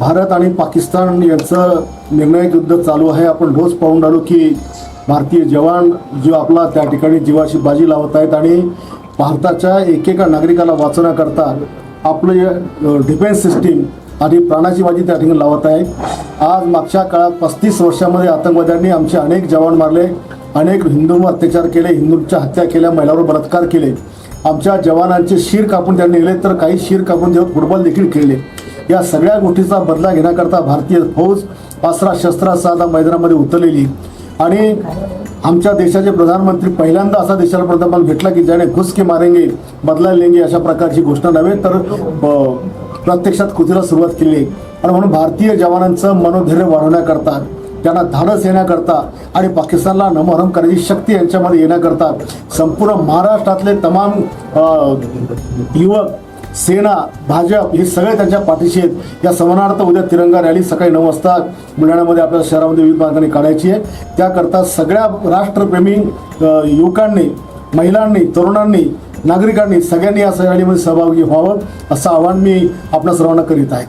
भारत आणि पाकिस्तान यांचं निर्णायक युद्ध चालू आहे। आपण रोज पाहून राहिलो की भारतीय जवान जो आपला त्या ठिकाणी जीवाची बाजी लावत आहेत आणि भारताच्या एकेका नागरिकाला वाचवण्याकरता आपलं डिफेन्स सिस्टीम आणि प्राणाची बाजी त्या ठिकाणी लावत आहे। आज मागच्या काळात 35 वर्षामध्ये आतंकवाद्यांनी आमचे अनेक जवान मारले, अनेक हिंदूंवर अत्याचार केले, हिंदूंच्या हत्या केल्या, महिलांवर बलात्कार केले, आमच्या जवानांचे शिर कापून त्यांनी नेले, तर काही शिर कापून देऊन फुटबॉल देखील खेळले। या सगळ्या गोष्टीचा बदला घेण्याकरता भारतीय फौज अस्त्र शस्त्रासह मैदानामध्ये उतरलेली आणि आमच्या देशाचे प्रधानमंत्री पहिल्यांदा असा देशाला प्रधानमंत्री भेटला की ज्याने घुस के मारेंगे बदला लेंगे अशा प्रकारची घोषणा नव्हे तर प्रत्यक्षात कृतीला सुरुवात केली। आणि म्हणून भारतीय जवानांचं मनोधैर्य वाढवण्याकरता, त्यांना धाडस येण्याकरता आणि पाकिस्तानला नमोहरम करण्याची शक्ती यांच्यामध्ये येण्याकरता संपूर्ण महाराष्ट्रातले तमाम युवक, सेना, भाजप हे सगळे त्यांच्या पाठीशी आहेत। या समानार्थ उद्या तिरंगा रॅली सकाळी 9 वाजता बुलढाण्यामध्ये आपल्या शहरामध्ये विविध मार्गाने काढायची आहे। त्याकरता सगळ्या राष्ट्रप्रेमी युवकांनी, महिलांनी, तरुणांनी, नागरिकांनी सगळ्यांनी या रॅलीमध्ये सहभागी व्हावं असं आवाहन मी आपल्या सर्वांना करीत आहे।